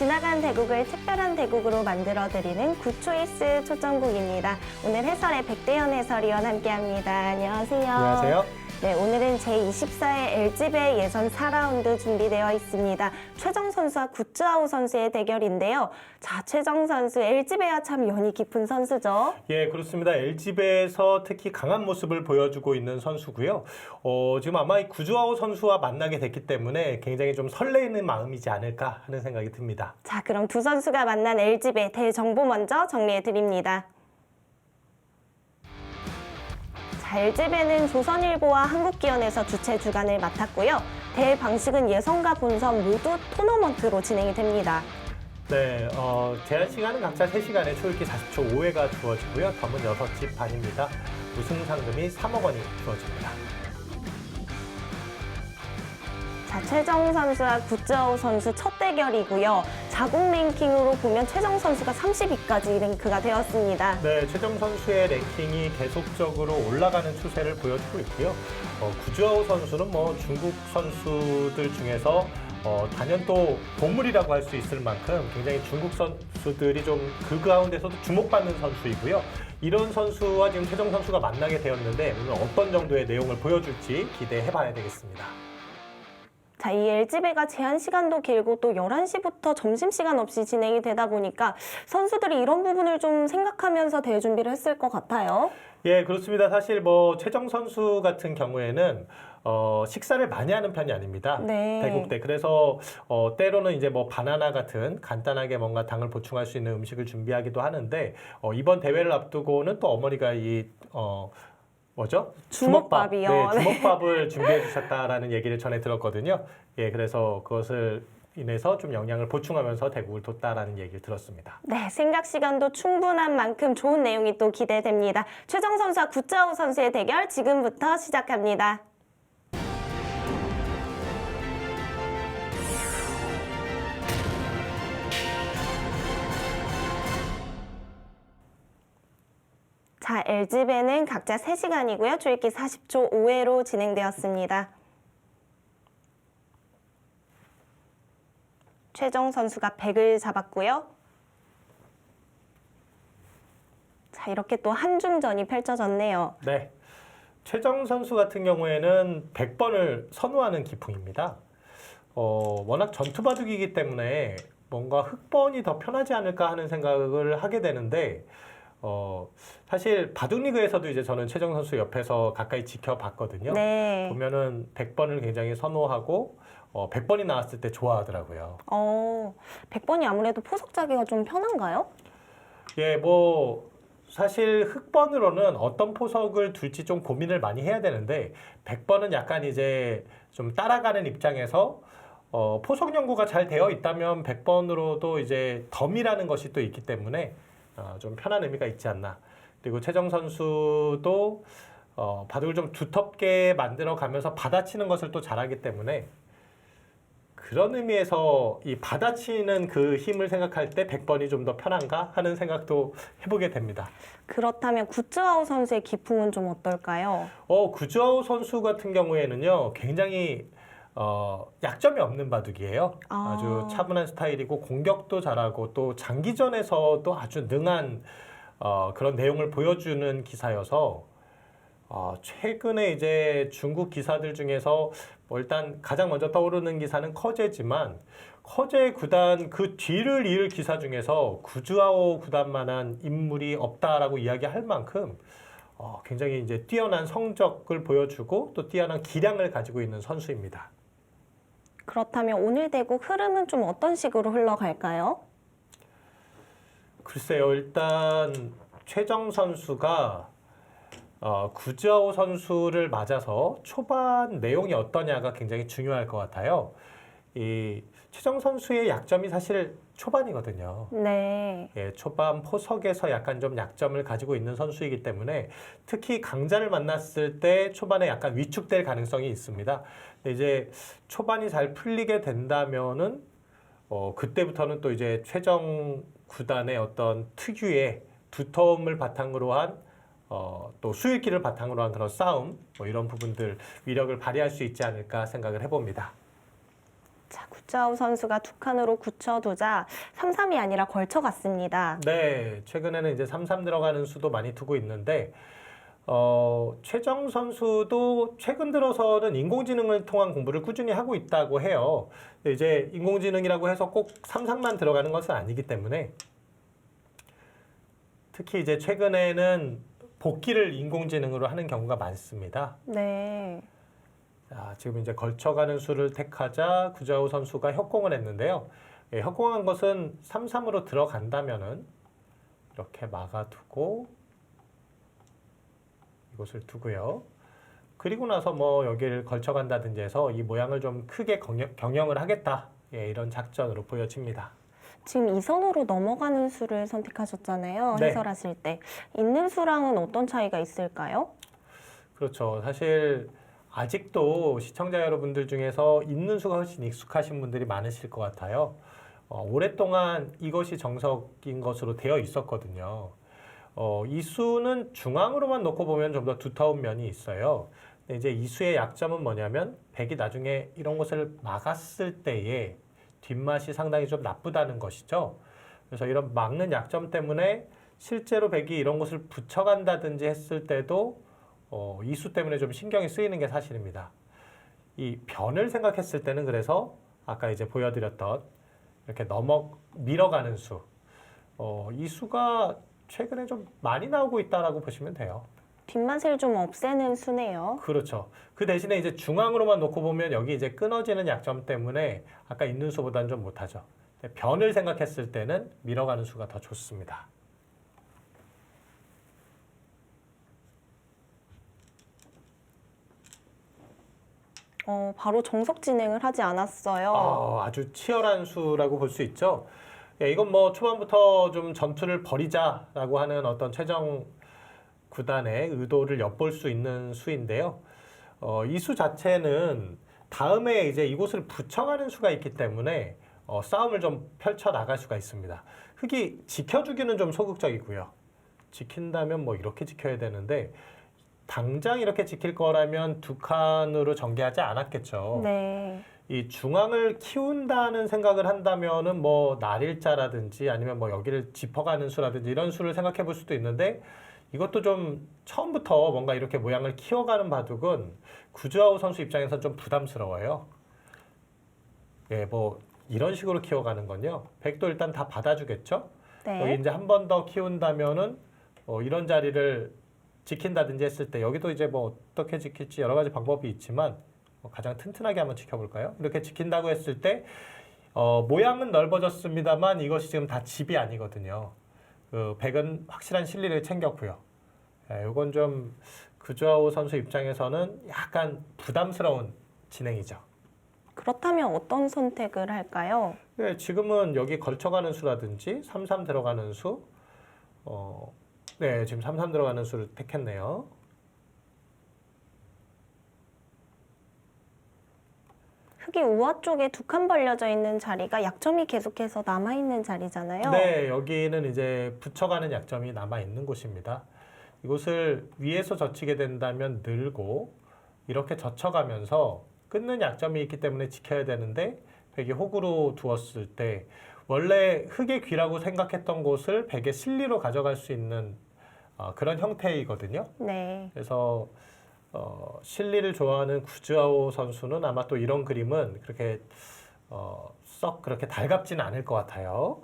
지나간 대국을 특별한 대국으로 만들어드리는 굿초이스 초점국입니다. 오늘 해설의 백대현 해설위원 함께합니다. 안녕하세요. 안녕하세요. 네, 오늘은 제24회 LG배 예선 4라운드 준비되어 있습니다. 최정 선수와 구츠아우 선수의 대결인데요. 자, 최정 선수 LG배와 참 연이 깊은 선수죠. 예, 그렇습니다. LG배에서 특히 강한 모습을 보여주고 있는 선수고요. 지금 아마 이 구즈아우 선수와 만나게 됐기 때문에 굉장히 좀 설레이는 마음이지 않을까 하는 생각이 듭니다. 자, 그럼 두 선수가 만난 LG배 대정보 먼저 정리해 드립니다. LG배는 조선일보와 한국기원에서 주최 주간을 맡았고요. 대회 방식은 예선과 본선 모두 토너먼트로 진행이 됩니다. 네, 제한 시간은 각자 3시간에 초읽기 40초 5회가 주어지고요. 덤은 6집 반입니다. 우승 상금이 3억 원이 주어집니다. 자, 최정 선수와 구츠아우 선수 첫 대결이고요. 자국 랭킹으로 보면 최정 선수가 30위까지 랭크가 되었습니다. 네, 최정 선수의 랭킹이 계속적으로 올라가는 추세를 보여주고 있고요. 구즈아우 선수는 뭐 중국 선수들 중에서 단연 또 보물이라고 할 수 있을 만큼 굉장히 중국 선수들이 좀 그 가운데서도 주목받는 선수이고요. 이런 선수와 지금 최정 선수가 만나게 되었는데 오늘 어떤 정도의 내용을 보여줄지 기대해봐야 되겠습니다. 자, 이 LG배가 제한 시간도 길고 또 11시부터 점심시간 없이 진행이 되다 보니까 선수들이 이런 부분을 좀 생각하면서 대회 준비를 했을 것 같아요. 예, 그렇습니다. 사실 뭐 최정 선수 같은 경우에는 식사를 많이 하는 편이 아닙니다. 네. 대국대. 그래서 때로는 이제 뭐 바나나 같은 간단하게 뭔가 당을 보충할 수 있는 음식을 준비하기도 하는데 이번 대회를 앞두고는 또 어머니가 뭐죠? 주먹밥이요. 네, 주먹밥을 준비해 주셨다라는 얘기를 전해 들었거든요. 예, 그래서 그것을 인해서 좀 영양을 보충하면서 대국을 뒀다라는 얘기를 들었습니다. 네, 생각 시간도 충분한 만큼 좋은 내용이 또 기대됩니다. 최정 선수와 구츠아우 선수의 대결 지금부터 시작합니다. 자, LG배는 각자 3시간이고요. 초읽기 40초 5회로 진행되었습니다. 최정 선수가 100을 잡았고요. 자, 이렇게 또 한중전이 펼쳐졌네요. 네. 최정 선수 같은 경우에는 100번을 선호하는 기풍입니다. 워낙 전투바둑이기 때문에 뭔가 흑번이 더 편하지 않을까 하는 생각을 하게 되는데 사실 바둑리그에서도 이제 저는 최정 선수 옆에서 가까이 지켜봤거든요. 네. 보면은 100번을 굉장히 선호하고 100번이 나왔을 때 좋아하더라고요. 100번이 아무래도 포석 짜기가 좀 편한가요? 예, 뭐 사실 흑번으로는 어떤 포석을 둘지 좀 고민을 많이 해야 되는데 100번은 약간 이제 좀 따라가는 입장에서 포석 연구가 잘 되어 있다면 100번으로도 이제 덤이라는 것이 또 있기 때문에 좀 편한 의미가 있지 않나. 그리고 최정 선수도 바둑을 좀 두텁게 만들어 가면서 받아치는 것을 또 잘하기 때문에 그런 의미에서 이 받아치는 그 힘을 생각할 때 100번이 좀 더 편한가 하는 생각도 해보게 됩니다. 그렇다면 구츠아우 선수의 기풍은 좀 어떨까요? 구즈아우 선수 같은 경우에는요, 굉장히 약점이 없는 바둑이에요. 아주 차분한 스타일이고 공격도 잘하고 또 장기전에서도 아주 능한 그런 내용을 보여주는 기사여서 최근에 이제 중국 기사들 중에서 일단 가장 먼저 떠오르는 기사는 커제지만 커제 구단 그 뒤를 이을 기사 중에서 구즈아우 구단만한 인물이 없다라고 이야기할 만큼 굉장히 이제 뛰어난 성적을 보여주고 또 뛰어난 기량을 가지고 있는 선수입니다. 그렇다면 오늘 대국 흐름은 좀 어떤 식으로 흘러갈까요? 글쎄요, 일단 최정 선수가 구즈아우 선수를 맞아서 초반 내용이 어떠냐가 굉장히 중요할 것 같아요. 이 최정 선수의 약점이 사실 초반이거든요. 네. 예, 초반 포석에서 약간 좀 약점을 가지고 있는 선수이기 때문에 특히 강자를 만났을 때 초반에 약간 위축될 가능성이 있습니다. 근데 이제 초반이 잘 풀리게 된다면은 그때부터는 또 이제 최정 구단의 어떤 특유의 두터움을 바탕으로 한 또 수익기를 바탕으로 한 그런 싸움, 뭐 이런 부분들 위력을 발휘할 수 있지 않을까 생각을 해봅니다. 자, 구자우 선수가 두 칸으로 굳혀두자 3-3이 아니라 걸쳐갔습니다. 네, 최근에는 이제 3-3 들어가는 수도 많이 두고 있는데 최정 선수도 최근 들어서는 인공지능을 통한 공부를 꾸준히 하고 있다고 해요. 근데 이제 인공지능이라고 해서 꼭 3-3만 들어가는 것은 아니기 때문에 특히 이제 최근에는 복귀를 인공지능으로 하는 경우가 많습니다. 네. 자, 지금 이제 걸쳐가는 수를 택하자 구자우 선수가 협공을 했는데요. 예, 협공한 것은 3-3으로 들어간다면은 이렇게 막아두고 이곳을 두고요. 그리고 나서 뭐 여기를 걸쳐간다든지 해서 이 모양을 좀 크게 경영을 하겠다. 예, 이런 작전으로 보여집니다. 지금 이선으로 넘어가는 수를 선택하셨잖아요. 네. 해설하실 때. 있는 수랑은 어떤 차이가 있을까요? 그렇죠. 사실 아직도 시청자 여러분들 중에서 있는 수가 훨씬 익숙하신 분들이 많으실 것 같아요. 오랫동안 이것이 정석인 것으로 되어 있었거든요. 이 수는 중앙으로만 놓고 보면 좀 더 두터운 면이 있어요. 근데 이제 이 수의 약점은 뭐냐면 백이 나중에 이런 것을 막았을 때의 뒷맛이 상당히 좀 나쁘다는 것이죠. 그래서 이런 막는 약점 때문에 실제로 백이 이런 것을 붙여간다든지 했을 때도 이 수 때문에 좀 신경이 쓰이는 게 사실입니다. 이 변을 생각했을 때는 그래서 아까 이제 보여드렸던 이렇게 밀어가는 수. 이 수가 최근에 좀 많이 나오고 있다라고 보시면 돼요. 뒷맛을 좀 없애는 수네요. 그렇죠. 그 대신에 이제 중앙으로만 놓고 보면 여기 이제 끊어지는 약점 때문에 아까 있는 수보다는 좀 못하죠. 변을 생각했을 때는 밀어가는 수가 더 좋습니다. 바로 정석 진행을 하지 않았어요. 아주 치열한 수라고 볼 수 있죠. 예, 이건 뭐 초반부터 좀 전투를 벌이자라고 하는 어떤 최정 구단의 의도를 엿볼 수 있는 수인데요. 이 수 자체는 다음에 이제 이곳을 붙여가는 수가 있기 때문에 싸움을 좀 펼쳐 나갈 수가 있습니다. 흙이 지켜주기는 좀 소극적이고요. 지킨다면 뭐 이렇게 지켜야 되는데 당장 이렇게 지킬 거라면 두 칸으로 전개하지 않았겠죠. 네. 이 중앙을 키운다는 생각을 한다면은 뭐 날일자라든지 아니면 뭐 여기를 짚어가는 수라든지 이런 수를 생각해 볼 수도 있는데 이것도 좀 처음부터 뭔가 이렇게 모양을 키워가는 바둑은 구자우 선수 입장에서 좀 부담스러워요. 예, 뭐 이런 식으로 키워가는 건요. 백도 일단 다 받아주겠죠. 네. 여기 이제 한 번 더 키운다면은 이런 자리를 지킨다든지 했을 때 여기도 이제 뭐 어떻게 지킬지 여러 가지 방법이 있지만 가장 튼튼하게 한번 지켜볼까요? 이렇게 지킨다고 했을 때 모양은 넓어졌습니다만 이것이 지금 다 집이 아니거든요. 그 백은 확실한 실리를 챙겼고요. 이건 좀 구자우 선수 입장에서는 약간 부담스러운 진행이죠. 그렇다면 어떤 선택을 할까요? 네, 지금은 여기 걸쳐가는 수라든지 3-3 들어가는 수, 네, 지금 3-3 들어가는 수를 택했네요. 흙이 우아 쪽에 두 칸 벌려져 있는 자리가 약점이 계속해서 남아있는 자리잖아요. 네, 여기는 이제 붙여가는 약점이 남아있는 곳입니다. 이곳을 위에서 젖히게 된다면 늘고 이렇게 젖혀가면서 끊는 약점이 있기 때문에 지켜야 되는데 백이 혹으로 두었을 때 원래 흙의 귀라고 생각했던 곳을 백의 실리로 가져갈 수 있는 그런 형태이거든요. 네. 그래서 실리를 좋아하는 구자우 선수는 아마 또 이런 그림은 그렇게 썩 그렇게 달갑지는 않을 것 같아요.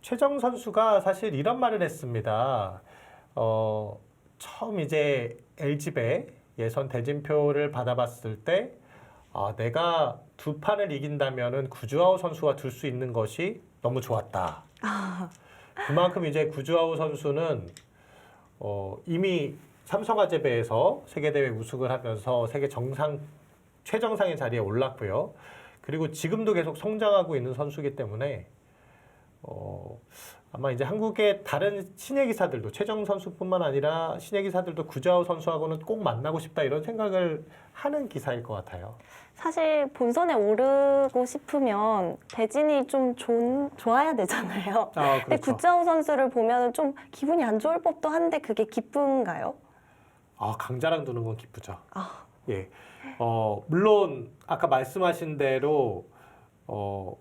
최정 선수가 사실 이런 말을 했습니다. 처음 이제 LG배 예선 대진표를 받아봤을 때 내가 두 판을 이긴다면은 구주아우 선수가 둘 수 있는 것이 너무 좋았다. 그만큼 이제 구주아우 선수는 이미 삼성화재배에서 세계대회 우승을 하면서 세계 정상 최정상의 자리에 올랐고요. 그리고 지금도 계속 성장하고 있는 선수이기 때문에 아마 이제 한국의 다른 신예 기사들도 최정 선수뿐만 아니라 신예 기사들도 구자우 선수하고는 꼭 만나고 싶다 이런 생각을 하는 기사일 것 같아요. 사실 본선에 오르고 싶으면 대진이 좀 좋아야 되잖아요. 아, 근데 그렇죠. 구자우 선수를 보면 좀 기분이 안 좋을 법도 한데 그게 기쁜가요? 아, 강자랑 두는 건 기쁘죠. 아, 예. 물론 아까 말씀하신 대로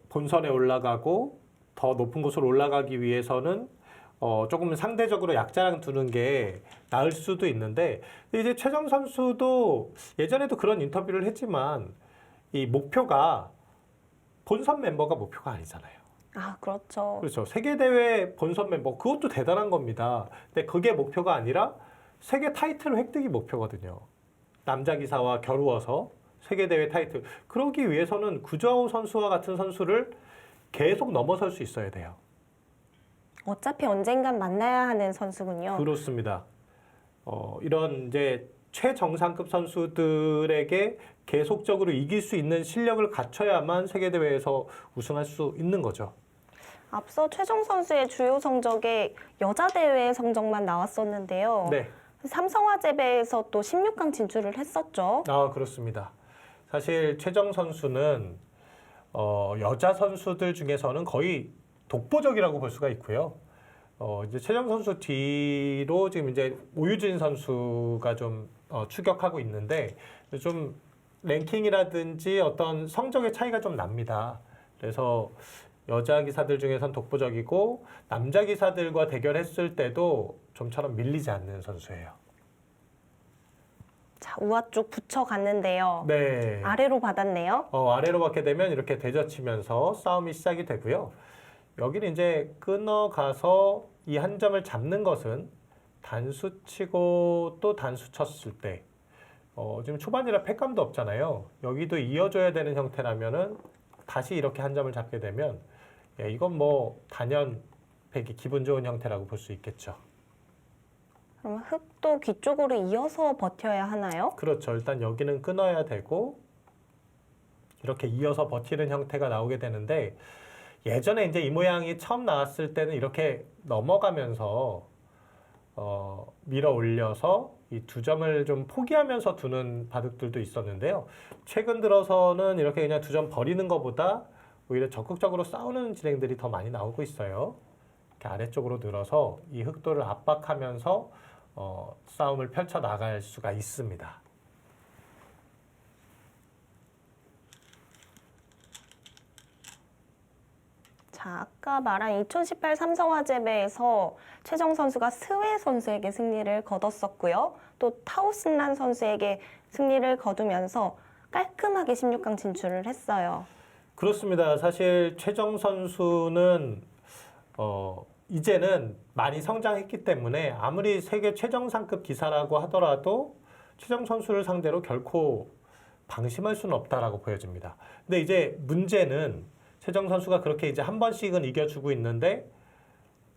본선에 올라가고 더 높은 곳으로 올라가기 위해서는 조금 상대적으로 약자랑 두는 게 나을 수도 있는데 근데 이제 최정 선수도 예전에도 그런 인터뷰를 했지만 이 목표가 본선 멤버가 목표가 아니잖아요. 아, 그렇죠. 그렇죠. 세계대회 본선 멤버 그것도 대단한 겁니다. 근데 그게 목표가 아니라 세계 타이틀 획득이 목표거든요. 남자 기사와 겨루어서 세계대회 타이틀. 그러기 위해서는 구자우 선수와 같은 선수를 계속 넘어설 수 있어야 돼요. 어차피 언젠간 만나야 하는 선수군요. 그렇습니다. 이런 이제 최정상급 선수들에게 계속적으로 이길 수 있는 실력을 갖춰야만 세계대회에서 우승할 수 있는 거죠. 앞서 최정 선수의 주요 성적에 여자 대회 성적만 나왔었는데요. 네. 삼성화재배에서 또 16강 진출을 했었죠. 아, 그렇습니다. 사실 최정 선수는 여자 선수들 중에서는 거의 독보적이라고 볼 수가 있고요. 이제 최정 선수 뒤로 지금 이제 오유진 선수가 좀 추격하고 있는데 좀 랭킹이라든지 어떤 성적의 차이가 좀 납니다. 그래서 여자 기사들 중에선 독보적이고 남자 기사들과 대결했을 때도 좀처럼 밀리지 않는 선수예요. 자, 우아 쪽 붙여갔는데요. 네. 아래로 받았네요. 아래로 받게 되면 이렇게 되젖히면서 싸움이 시작이 되고요. 여기는 이제 끊어가서 이 한 점을 잡는 것은 단수 치고 또 단수 쳤을 때 지금 초반이라 패감도 없잖아요. 여기도 이어줘야 되는 형태라면은 다시 이렇게 한 점을 잡게 되면 이건 뭐 단연패기 기분 좋은 형태라고 볼 수 있겠죠. 그러면 흙도 귀 쪽으로 이어서 버텨야 하나요? 그렇죠. 일단 여기는 끊어야 되고 이렇게 이어서 버티는 형태가 나오게 되는데 예전에 이제 이 모양이 처음 나왔을 때는 이렇게 넘어가면서 밀어 올려서 이 두 점을 좀 포기하면서 두는 바둑들도 있었는데요. 최근 들어서는 이렇게 그냥 두 점 버리는 것보다 오히려 적극적으로 싸우는 진행들이 더 많이 나오고 있어요. 이렇게 아래쪽으로 늘어서 이 흑도를 압박하면서 싸움을 펼쳐 나갈 수가 있습니다. 자, 아까 말한 2018 삼성화재배에서 최정 선수가 스웨 선수에게 승리를 거뒀었고요. 또 타오신란 선수에게 승리를 거두면서 깔끔하게 16강 진출을 했어요. 그렇습니다. 사실 최정 선수는 이제는 많이 성장했기 때문에 아무리 세계 최정상급 기사라고 하더라도 최정 선수를 상대로 결코 방심할 수는 없다라고 보여집니다. 근데 이제 문제는 최정 선수가 그렇게 이제 한 번씩은 이겨주고 있는데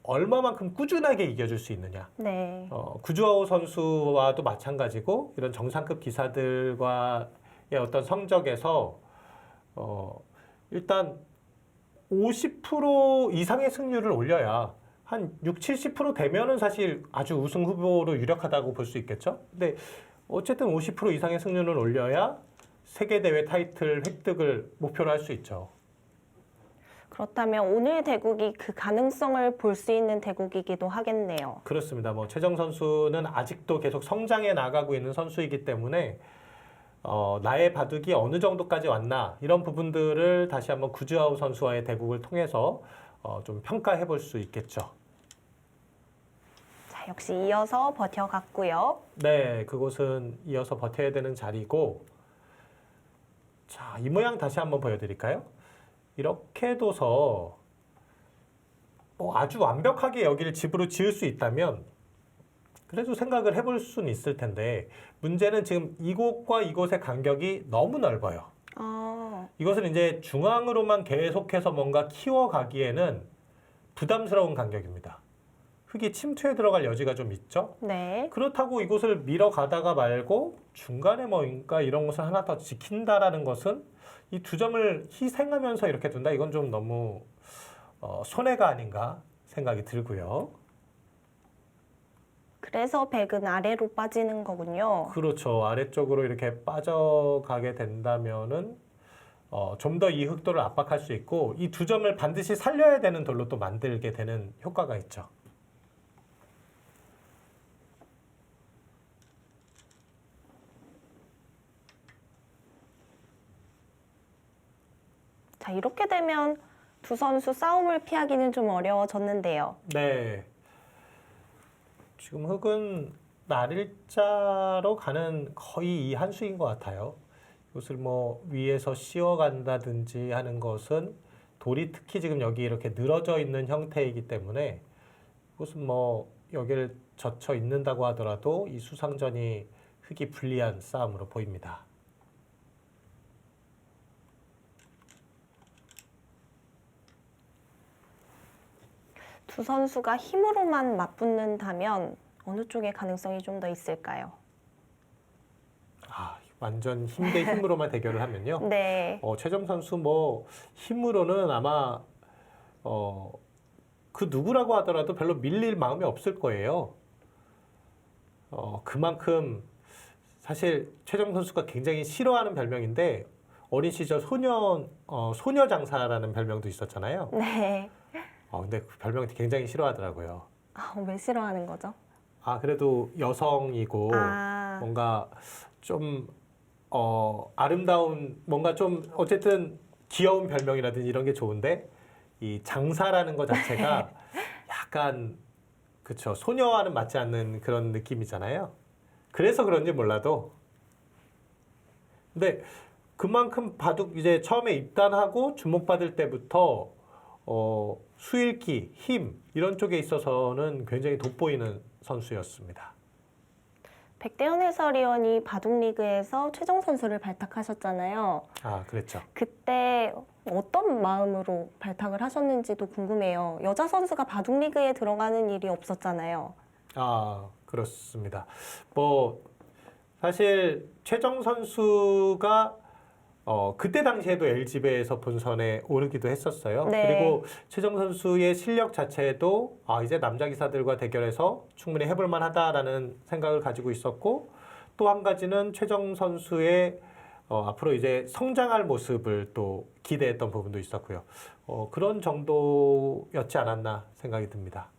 얼마만큼 꾸준하게 이겨줄 수 있느냐. 네. 구주아우 선수와도 마찬가지고 이런 정상급 기사들과의 어떤 성적에서 일단 50% 이상의 승률을 올려야 한 6, 70% 되면은 사실 아주 우승 후보로 유력하다고 볼 수 있겠죠. 근데 어쨌든 50% 이상의 승률을 올려야 세계대회 타이틀 획득을 목표로 할 수 있죠. 그렇다면 오늘 대국이 그 가능성을 볼 수 있는 대국이기도 하겠네요. 그렇습니다. 뭐 최정 선수는 아직도 계속 성장해 나가고 있는 선수이기 때문에 나의 바둑이 어느 정도까지 왔나 이런 부분들을 다시 한번 구주아우 선수와의 대국을 통해서 좀 평가해 볼 수 있겠죠. 자, 역시 이어서 버텨갔고요. 네, 그곳은 이어서 버텨야 되는 자리고 자, 이 모양 다시 한번 보여드릴까요? 이렇게 둬서 아주 완벽하게 여기를 집으로 지을 수 있다면 그래도 생각을 해볼 수는 있을 텐데 문제는 지금 이곳과 이곳의 간격이 너무 넓어요. 이것을 이제 중앙으로만 계속해서 뭔가 키워가기에는 부담스러운 간격입니다. 흙이 침투해 들어갈 여지가 좀 있죠. 네. 그렇다고 이곳을 밀어가다가 말고 중간에 뭔가 이런 것을 하나 더 지킨다라는 것은 이 두 점을 희생하면서 이렇게 둔다. 이건 좀 너무 손해가 아닌가 생각이 들고요. 그래서 백은 아래로 빠지는 거군요. 그렇죠. 아래쪽으로 이렇게 빠져가게 된다면은 좀 더 이 흑돌을 압박할 수 있고 이 두 점을 반드시 살려야 되는 돌로 또 만들게 되는 효과가 있죠. 자, 이렇게 되면 두 선수 싸움을 피하기는 좀 어려워졌는데요. 네. 지금 흑은 날일자로 가는 거의 이 한 수인 것 같아요. 이것을 뭐 위에서 씌워간다든지 하는 것은 돌이 특히 지금 여기 이렇게 늘어져 있는 형태이기 때문에 이것은 뭐 여기를 젖혀 있는다고 하더라도 이 수상전이 흑이 불리한 싸움으로 보입니다. 두 선수가 힘으로만 맞붙는다면 어느 쪽의 가능성이 좀 더 있을까요? 완전 힘 대 힘으로만 대결을 하면요. 네. 최정 선수 뭐 힘으로는 아마 그 누구라고 하더라도 별로 밀릴 마음이 없을 거예요. 그만큼 사실 최정 선수가 굉장히 싫어하는 별명인데 어린 시절 소녀 장사라는 별명도 있었잖아요. 네. 근데 그 별명 굉장히 싫어하더라고요. 왜 싫어하는 거죠? 그래도 여성이고 뭔가 좀 아름다운 뭔가 좀 어쨌든 귀여운 별명이라든지 이런 게 좋은데 이 장사라는 것 자체가 약간 그쵸 소녀와는 맞지 않는 그런 느낌이잖아요. 그래서 그런지 몰라도 근데 그만큼 바둑 이제 처음에 입단하고 주목받을 때부터 수일기, 힘 이런 쪽에 있어서는 굉장히 돋보이는 선수였습니다. 백대현 해설위원이 바둑리그에서 최정 선수를 발탁하셨잖아요. 그랬죠. 그때 어떤 마음으로 발탁을 하셨는지도 궁금해요. 여자 선수가 바둑리그에 들어가는 일이 없었잖아요. 그렇습니다. 뭐 사실 최정 선수가 그때 당시에도 LG배에서 본선에 오르기도 했었어요. 네. 그리고 최정 선수의 실력 자체도 이제 남자 기사들과 대결해서 충분히 해볼 만하다라는 생각을 가지고 있었고 또 한 가지는 최정 선수의 앞으로 이제 성장할 모습을 또 기대했던 부분도 있었고요. 그런 정도였지 않았나 생각이 듭니다.